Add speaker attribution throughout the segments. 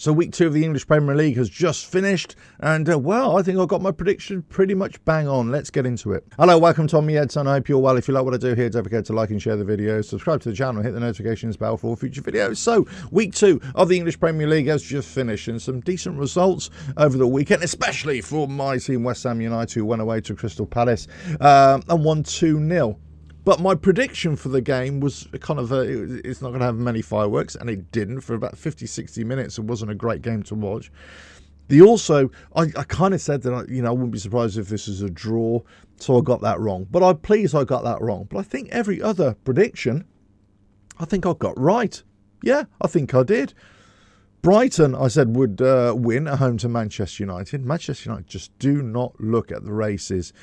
Speaker 1: So week 2 of the English Premier League has just finished, and well, I think I got my prediction pretty much bang on. Let's get into it. Hello, welcome to Man Utd, I hope you're well. If you like what I do here, don't forget to like and share the video, subscribe to the channel, hit the notifications bell for all future videos. So week 2 of the English Premier League has just finished, and some decent results over the weekend, especially for my team, West Ham United, who went away to Crystal Palace and won 2-0. But my prediction for the game was kind of, it's not going to have many fireworks, and it didn't. For about 50-60 minutes, it wasn't a great game to watch. I kind of said that, I wouldn't be surprised if this is a draw, so I got that wrong. But I'm pleased I got that wrong. But I think every other prediction, I think I got right. Yeah, I think I did. Brighton, I said, would win at home to Manchester United. Manchester United just do not look at the races.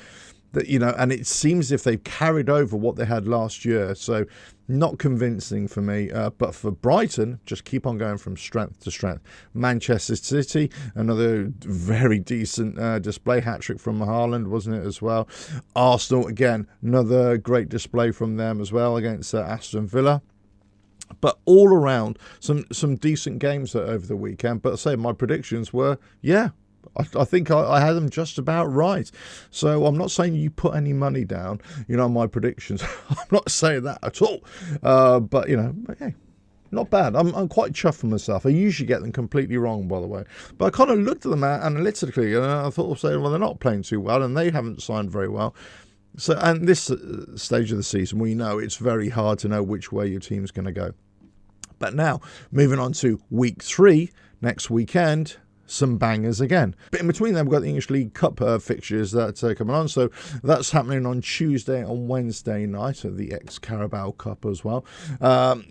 Speaker 1: And it seems as if they've carried over what they had last year. So not convincing for me. But for Brighton, just keep on going from strength to strength. Manchester City, another very decent display. Hat-trick from Haaland, wasn't it, as well? Arsenal, again, another great display from them as well against Aston Villa. But all around, some decent games over the weekend. But I say my predictions were, yeah, I think I had them just about right. So I'm not saying you put any money down, on my predictions. I'm not saying that at all. But, okay, not bad. I'm quite chuffed with myself. I usually get them completely wrong, by the way. But I kind of looked at them analytically, and I thought, well, they're not playing too well, and they haven't signed very well. So, and this stage of the season, we know it's very hard to know which way your team's going to go. But now, moving on to week 3, next weekend, some bangers again. But in between them, we've got the English League Cup fixtures that are coming on. So that's happening on Tuesday and Wednesday night at the ex-Carabao Cup as well.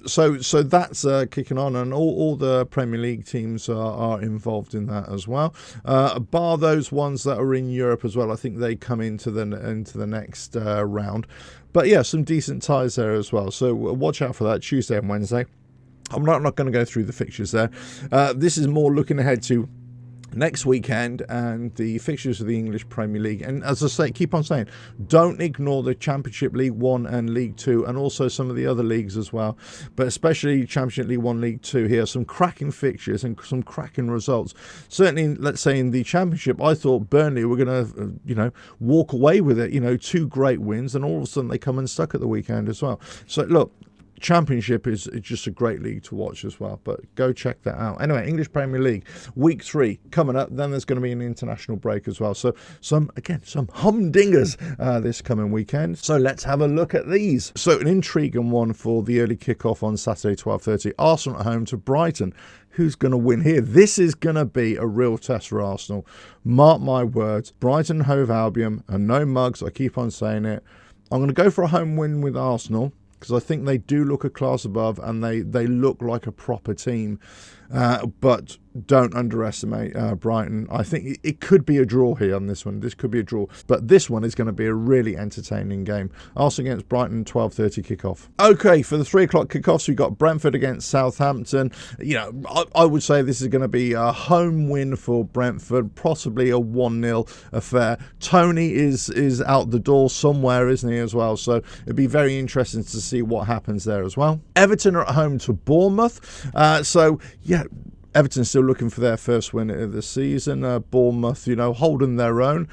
Speaker 1: So that's kicking on, and all the Premier League teams are involved in that as well. Bar those ones that are in Europe as well. I think they come into the next round. But yeah, some decent ties there as well. So watch out for that Tuesday and Wednesday. I'm not going to go through the fixtures there. This is more looking ahead to next weekend and the fixtures of the English Premier League. And as I say, keep on saying, don't ignore the Championship League 1 and League 2, and also some of the other leagues as well, but especially Championship League 1, League 2 here. Some cracking fixtures and some cracking results. Certainly, let's say in the Championship, I thought Burnley were going to, walk away with it, 2 great wins, and all of a sudden they come unstuck at the weekend as well. So look, Championship is just a great league to watch as well, but go check that out. Anyway, English Premier League week 3 coming up. Then there's going to be an international break as well, so some humdingers this coming weekend. So let's have a look at these. So an intriguing one for the early kickoff on Saturday 12:30. Arsenal at home to Brighton. Who's going to win here? This is going to be a real test for Arsenal. Mark my words. Brighton Hove Albion, and no mugs, I keep on saying it. I'm going to go for a home win with Arsenal, because I think they do look a class above, and they look like a proper team. But don't underestimate Brighton. I think it could be a draw here on this one. This could be a draw. But this one is going to be a really entertaining game. Arsenal against Brighton, 12:30 kickoff. Okay, for the 3 o'clock kickoffs, we've got Brentford against Southampton. I would say this is going to be a home win for Brentford, possibly a 1-0 affair. Tony is out the door somewhere, isn't he, as well? So it'd be very interesting to see what happens there as well. Everton are at home to Bournemouth. Everton's still looking for their first win of the season. Bournemouth, holding their own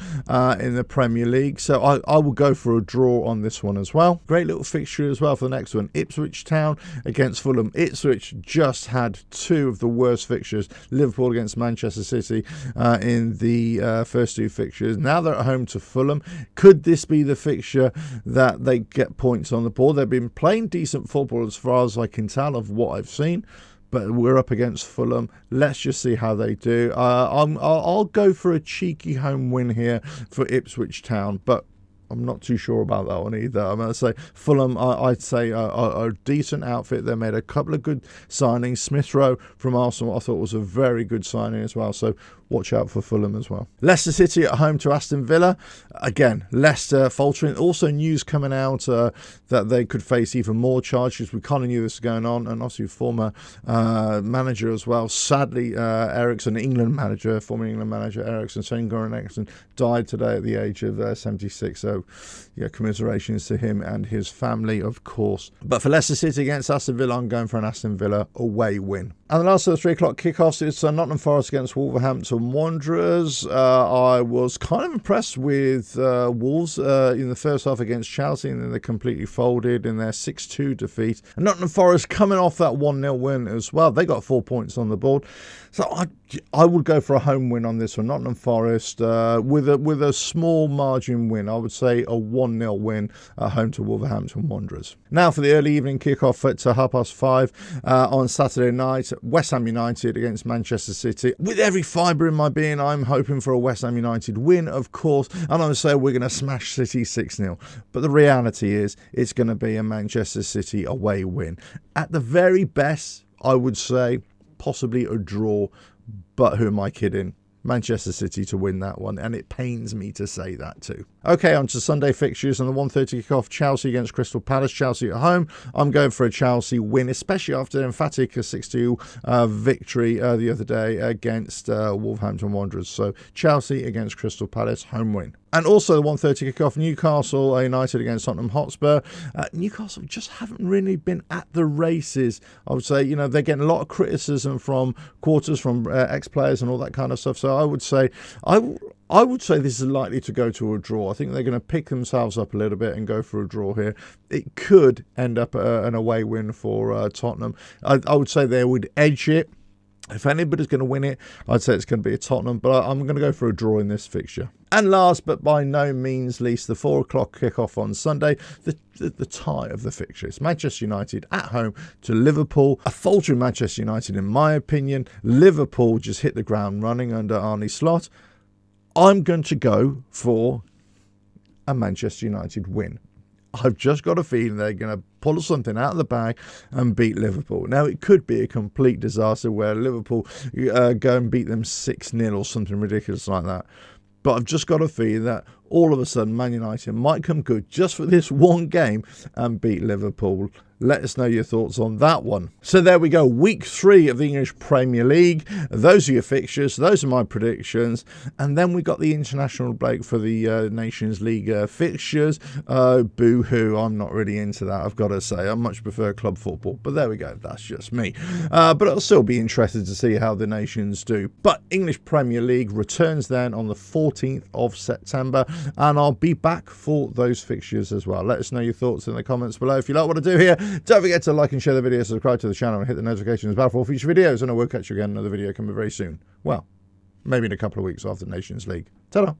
Speaker 1: in the Premier League. So I will go for a draw on this one as well. Great little fixture as well for the next one. Ipswich Town against Fulham. Ipswich just had 2 of the worst fixtures. Liverpool against Manchester City in the first 2 fixtures. Now they're at home to Fulham. Could this be the fixture that they get points on the board? They've been playing decent football as far as I can tell of what I've seen. But we're up against Fulham. Let's just see how they do. I'll go for a cheeky home win here for Ipswich Town, but I'm not too sure about that one either. I'm going to say Fulham, I'd say a decent outfit. They made a couple of good signings. Smith Rowe from Arsenal, I thought, was a very good signing as well. So watch out for Fulham as well. Leicester City at home to Aston Villa. Again, Leicester faltering. Also news coming out that they could face even more charges. We kind of knew this was going on. And obviously former manager as well. Sadly, Eriksson, former England manager Eriksson, Sven-Göran Eriksson, died today at the age of 76. So So, yeah, commiserations to him and his family, of course. But for Leicester City against Aston Villa, I'm going for an Aston Villa away win. And the last of the 3 o'clock kickoffs is Nottingham Forest against Wolverhampton Wanderers. I was kind of impressed with Wolves in the first half against Chelsea, and then they completely folded in their 6-2 defeat. And Nottingham Forest coming off that 1-0 win as well. They got 4 points on the board. So I would go for a home win on this one. Nottingham Forest with a small margin win. I would say a 1-0 win at home to Wolverhampton Wanderers. Now for the early evening kickoff at 5:30 on Saturday night. West Ham United against Manchester City. With every fibre in my being, I'm hoping for a West Ham United win, of course. And I'm going to say we're going to smash City 6-0. But the reality is it's going to be a Manchester City away win. At the very best, I would say possibly a draw. But who am I kidding? Manchester City to win that one, and it pains me to say that too. Okay, on to Sunday fixtures on the 1:30 kickoff. Chelsea against Crystal Palace. Chelsea at home. I'm going for a Chelsea win, especially after an emphatic 6-2 victory the other day against Wolverhampton Wanderers. So Chelsea against Crystal Palace, home win. And also the 1:30 kickoff, Newcastle United against Tottenham Hotspur. Newcastle just haven't really been at the races. I would say, you know, they're getting a lot of criticism from quarters, from ex-players and all that kind of stuff. So I would say this is likely to go to a draw. I think they're going to pick themselves up a little bit and go for a draw here. It could end up an away win for Tottenham. I would say they would edge it. If anybody's going to win it, I'd say it's going to be a Tottenham, but I'm going to go for a draw in this fixture. And last but by no means least, the 4 o'clock kickoff on Sunday, the tie of the fixture. It's Manchester United at home to Liverpool. A faltering Manchester United, in my opinion. Liverpool just hit the ground running under Arne Slot. I'm going to go for a Manchester United win. I've just got a feeling they're going to pull something out of the bag and beat Liverpool. Now, it could be a complete disaster where Liverpool go and beat them 6-0 or something ridiculous like that. But I've just got a feeling that all of a sudden Man United might come good just for this one game and beat Liverpool. Let us know your thoughts on that one. So there we go. Week 3 of the English Premier League. Those are your fixtures. Those are my predictions. And then we got the international break for the Nations League fixtures. Boo-hoo. I'm not really into that, I've got to say. I much prefer club football. But there we go. That's just me. But I'll still be interested to see how the nations do. But English Premier League returns then on the 14th of September. And I'll be back for those fixtures as well. Let us know your thoughts in the comments below. If you like what I do here, don't forget to like and share the video, subscribe to the channel, and hit the notifications bell for all future videos. And I will catch you again in another video coming very soon. Well, maybe in a couple of weeks after Nations League. Ta-da!